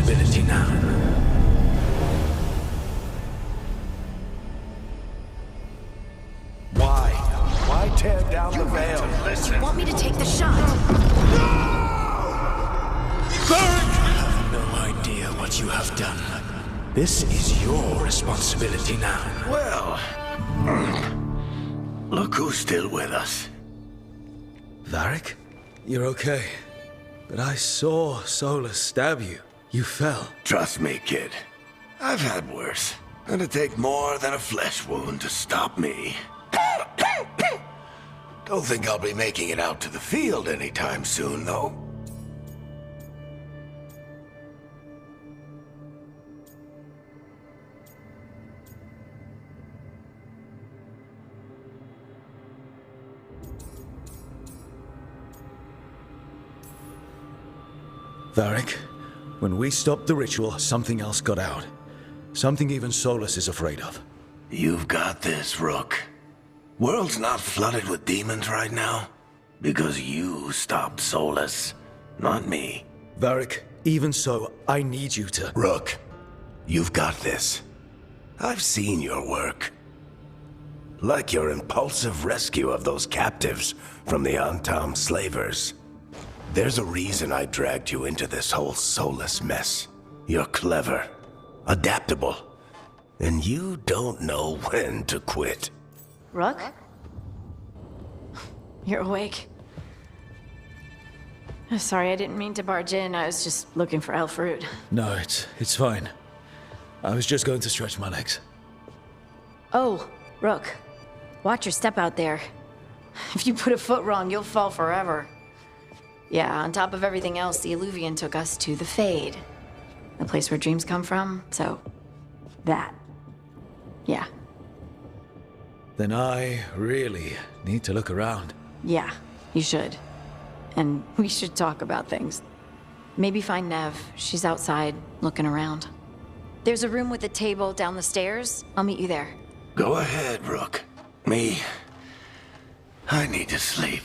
responsibility now. Why? Why tear down the veil? You want me to take the shot? I have no idea what you have done. This is your responsibility now. Well, look who's still with us. Varric? You're okay. But I saw Solus stab you. You fell. Trust me, kid. I've had worse. It'd take more than a flesh wound to stop me. Don't think I'll be making it out to the field anytime soon, though. Varric, when we stopped the ritual, something else got out. Something even Solus is afraid of. You've got this, Rook. World's not flooded with demons right now. Because you stopped Solus, not me. Varric, even so, I need you to... Rook, you've got this. I've seen your work. Like your impulsive rescue of those captives from the Antam slavers. There's a reason I dragged you into this whole Solus mess. You're clever, adaptable, and you don't know when to quit. Rook? You're awake. Sorry, I didn't mean to barge in. I was just looking for elf fruit. No, it's fine. I was just going to stretch my legs. Oh, Rook. Watch your step out there. If you put a foot wrong, you'll fall forever. Yeah, on top of everything else, the Illuvian took us to the Fade. The place where dreams come from, so... that. Yeah. Then I really need to look around. Yeah, you should. And we should talk about things. Maybe find Nev. She's outside, looking around. There's a room with a table down the stairs. I'll meet you there. Go ahead, Rook. Me, I need to sleep.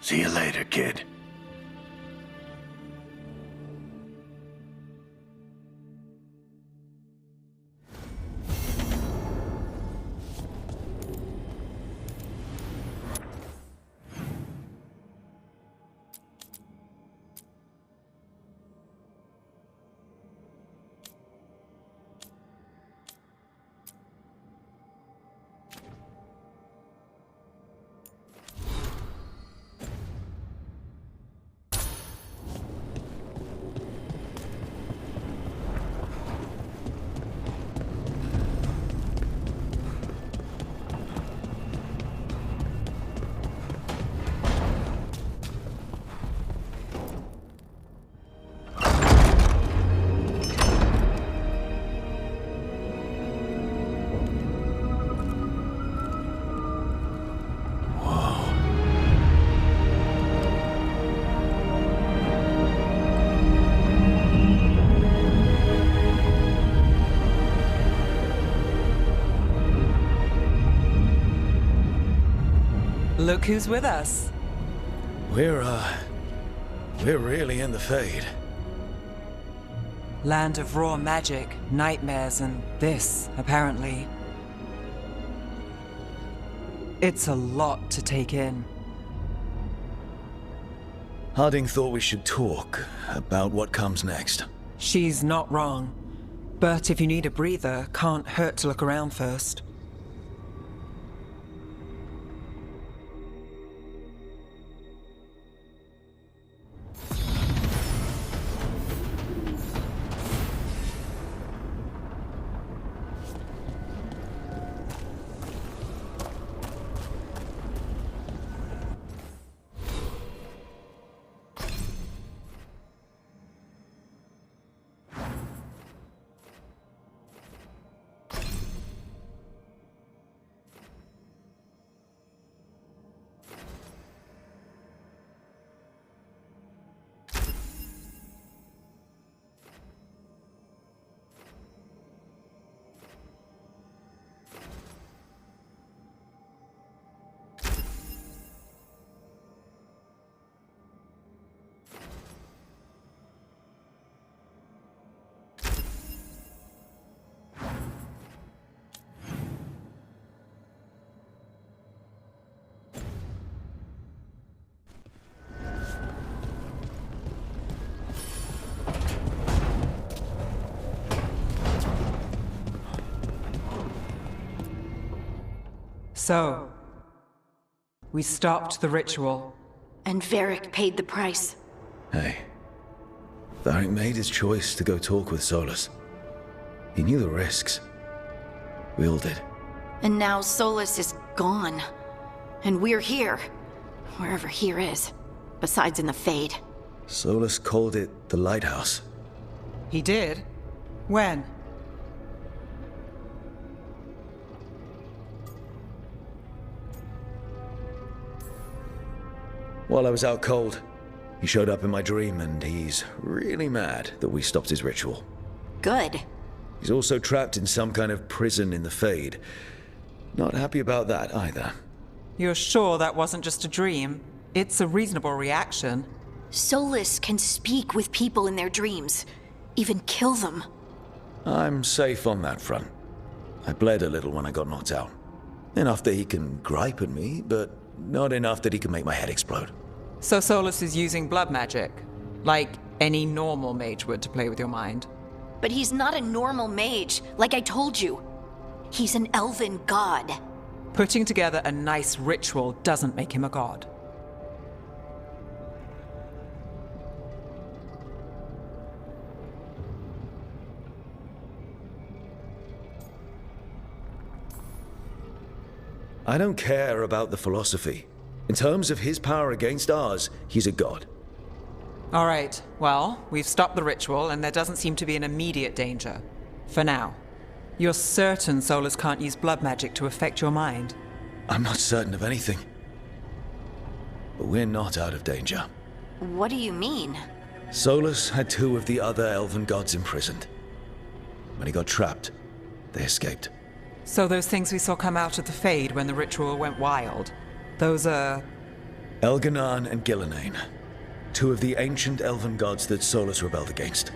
See you later, kid. Look who's with us. We're really in the Fade. Land of raw magic, nightmares, and this, apparently. It's a lot to take in. Harding thought we should talk about what comes next. She's not wrong. But if you need a breather, can't hurt to look around first. So, we stopped the ritual. And Varric paid the price. Hey, Varric made his choice to go talk with Solus. He knew the risks. We all did. And now Solus is gone. And we're here. Wherever here is. Besides in the Fade. Solus called it the Lighthouse. He did? When? While I was out cold, he showed up in my dream, and he's really mad that we stopped his ritual. Good. He's also trapped in some kind of prison in the Fade. Not happy about that either. You're sure that wasn't just a dream? It's a reasonable reaction. Solus can speak with people in their dreams. Even kill them. I'm safe on that front. I bled a little when I got knocked out. Enough that he can gripe at me, but not enough that he can make my head explode. So Solus is using blood magic, like any normal mage would to play with your mind. But he's not a normal mage, like I told you. He's an elven god. Putting together a nice ritual doesn't make him a god. I don't care about the philosophy. In terms of his power against ours, he's a god. All right, well, we've stopped the ritual and there doesn't seem to be an immediate danger. For now. You're certain Solus can't use blood magic to affect your mind? I'm not certain of anything. But we're not out of danger. What do you mean? Solus had 2 of the other elven gods imprisoned. When he got trapped, they escaped. So those things we saw come out of the Fade when the ritual went wild, those are... Elganan and Gillenane, 2 of the ancient elven gods that Solus rebelled against.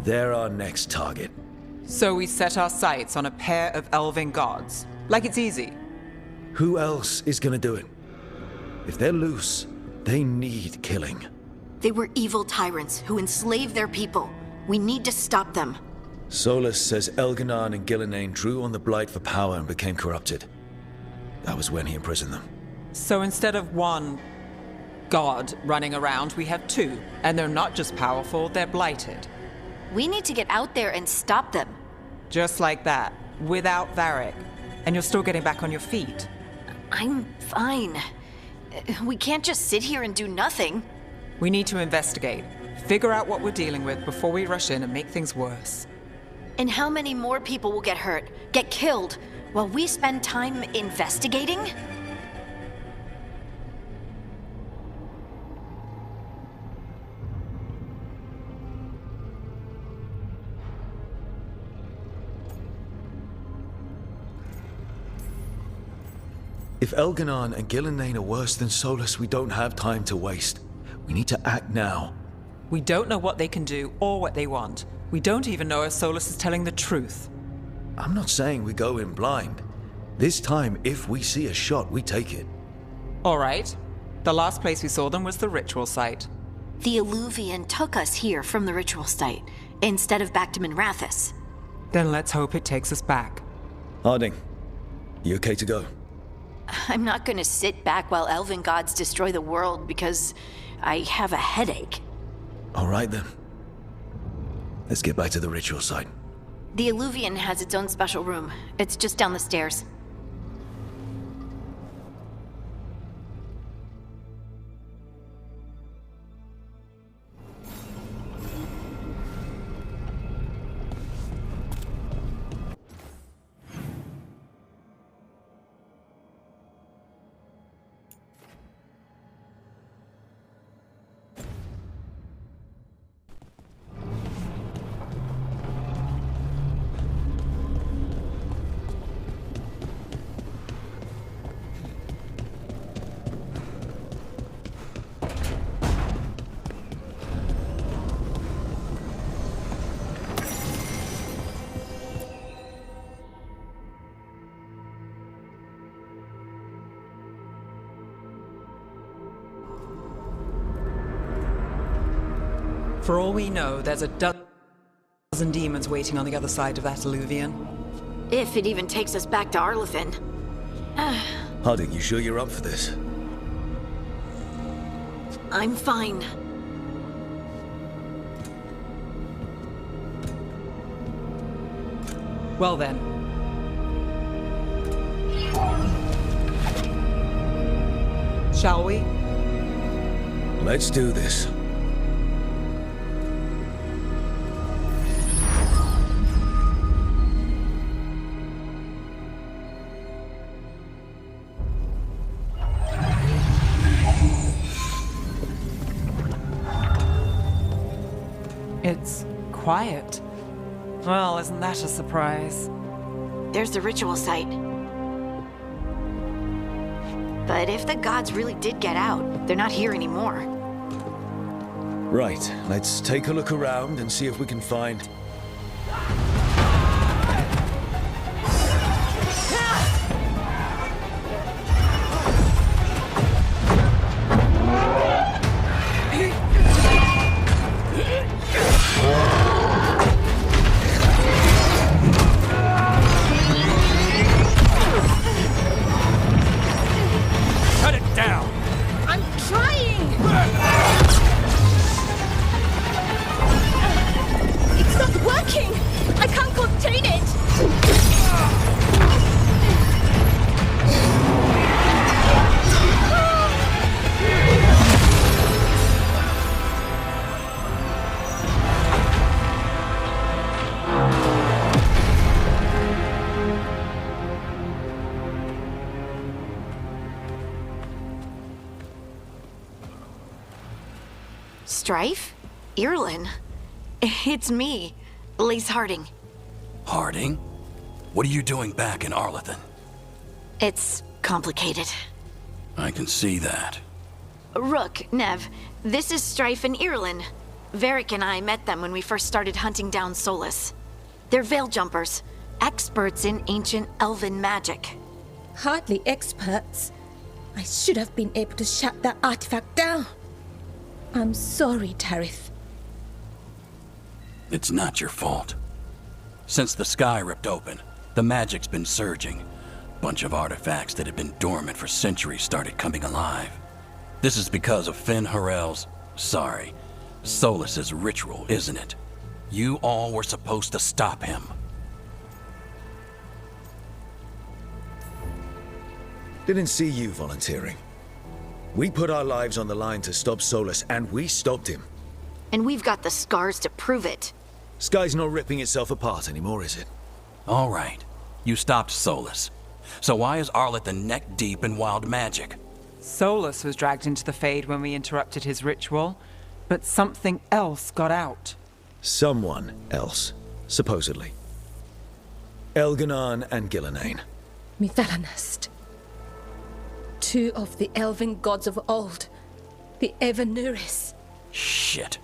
They're our next target. So we set our sights on a pair of elven gods. Like it's easy. Who else is gonna do it? If they're loose, they need killing. They were evil tyrants who enslaved their people. We need to stop them. Solus says Elganan and Gillenane drew on the Blight for power and became corrupted. That was when he imprisoned them. So instead of one god running around, we have 2. And they're not just powerful, they're blighted. We need to get out there and stop them. Just like that, without Varric. And you're still getting back on your feet. I'm fine. We can't just sit here and do nothing. We need to investigate. Figure out what we're dealing with before we rush in and make things worse. And how many more people will get hurt, get killed, while we spend time investigating? If Elganan and Gillenane are worse than Solus, we don't have time to waste. We need to act now. We don't know what they can do or what they want. We don't even know if Solus is telling the truth. I'm not saying we go in blind. This time, if we see a shot, we take it. All right. The last place we saw them was the ritual site. The Illuvian took us here from the ritual site, instead of back to Minrathous. Then let's hope it takes us back. Harding, you okay to go? I'm not gonna sit back while elven gods destroy the world because I have a headache. All right then. Let's get back to the ritual site. The Illuvian has its own special room. It's just down the stairs. For all we know, there's a dozen demons waiting on the other side of that alluvion. If it even takes us back to Arlethan. Harding, you sure you're up for this? I'm fine. Well then. Shall we? Let's do this. It's quiet. Well, isn't that a surprise? There's the ritual site. But if the gods really did get out, they're not here anymore. Right, let's take a look around and see if we can find... Strife? Irlin? It's me, Lace Harding. Harding? What are you doing back in Arlethan? It's complicated. I can see that. Rook, Nev, this is Strife and Irlin. Varric and I met them when we first started hunting down Solus. They're veil jumpers, experts in ancient elven magic. Hardly experts. I should have been able to shut that artifact down. I'm sorry, Tarith. It's not your fault. Since the sky ripped open, the magic's been surging. Bunch of artifacts that had been dormant for centuries started coming alive. This is because of Finn Harel's, Solus's ritual, isn't it? You all were supposed to stop him. Didn't see you volunteering. We put our lives on the line to stop Solus, and we stopped him. And we've got the scars to prove it. Sky's not ripping itself apart anymore, is it? All right. You stopped Solus. So why is Arlethan neck deep in wild magic? Solus was dragged into the Fade when we interrupted his ritual, but something else got out. Someone else, supposedly. Elganan and Gillenane. Mithalanast. Two of the elven gods of old. The Evanuris. Shit.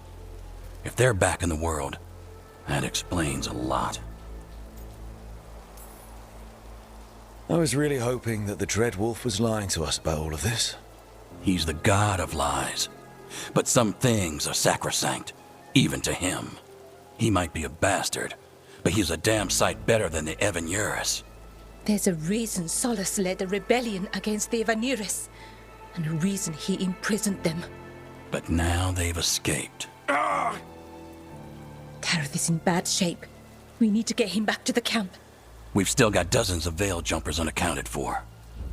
If they're back in the world, that explains a lot. I was really hoping that the Dread Wolf was lying to us about all of this. He's the god of lies. But some things are sacrosanct, even to him. He might be a bastard, but he's a damn sight better than the Evanuris. There's a reason Solus led a rebellion against the Evanuris, and a reason he imprisoned them. But now they've escaped. Tarith is in bad shape. We need to get him back to the camp. We've still got dozens of veil jumpers unaccounted for.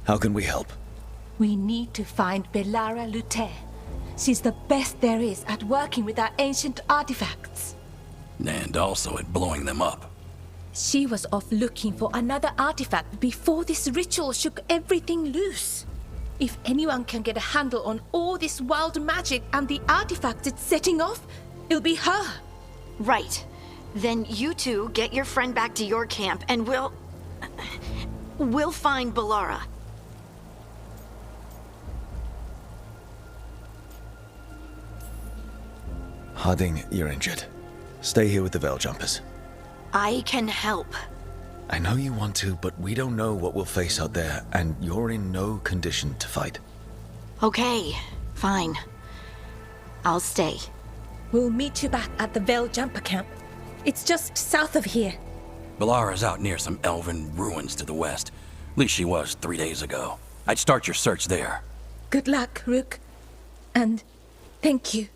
How can we help? We need to find Belara Lute. She's the best there is at working with our ancient artifacts. And also at blowing them up. She was off looking for another artifact before this ritual shook everything loose. If anyone can get a handle on all this wild magic and the artifacts it's setting off, it'll be her. Right. Then you two get your friend back to your camp and we'll find Belara. Harding, you're injured. Stay here with the veil jumpers. I can help. I know you want to, but we don't know what we'll face out there, and you're in no condition to fight. Okay, fine. I'll stay. We'll meet you back at the Veil Jumper Camp. It's just south of here. Balara's out near some elven ruins to the west. At least she was 3 days ago. I'd start your search there. Good luck, Rook. And thank you.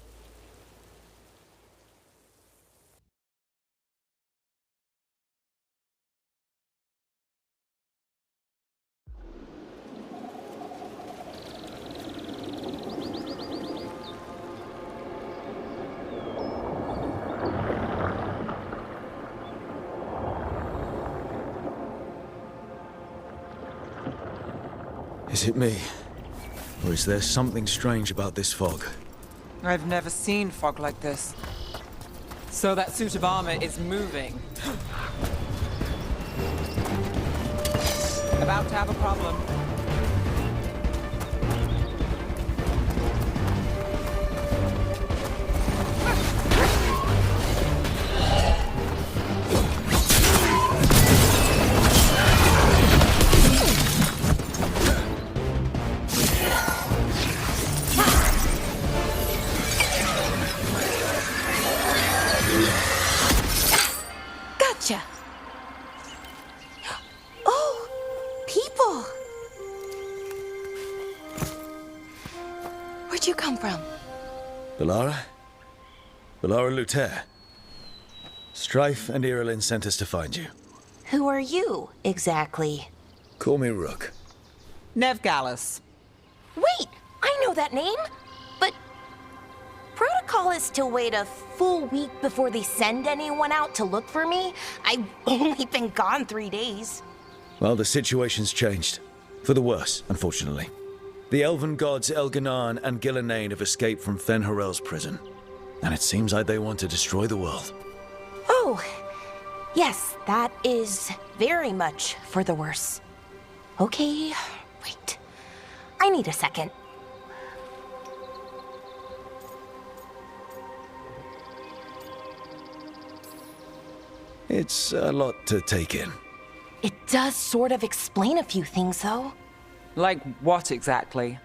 Is it me? Or is there something strange about this fog? I've never seen fog like this. So that suit of armor is moving. About to have a problem. Gotcha. Oh, people. Where'd you come from? Balara? Balara Luther. Strife and Irilyn sent us to find you. Who are you, exactly? Call me Rook. Nev Gallus. Wait, I know that name! But protocol is to wait a full week before they send anyone out to look for me. I've only been gone 3 days. Well, the situation's changed. For the worse, unfortunately. The elven gods Elganan and Gillenane have escaped from Fen'Harel's prison. And it seems like they want to destroy the world. Oh, yes, that is very much for the worse. Okay, wait. I need a second. It's a lot to take in. It does sort of explain a few things, though. Like what exactly?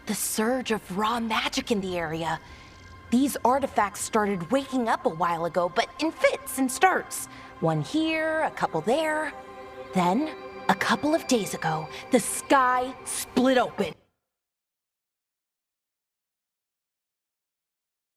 The surge of raw magic in the area. These artifacts started waking up a while ago, but in fits and starts. One here, a couple there. Then, a couple of days ago, the sky split open.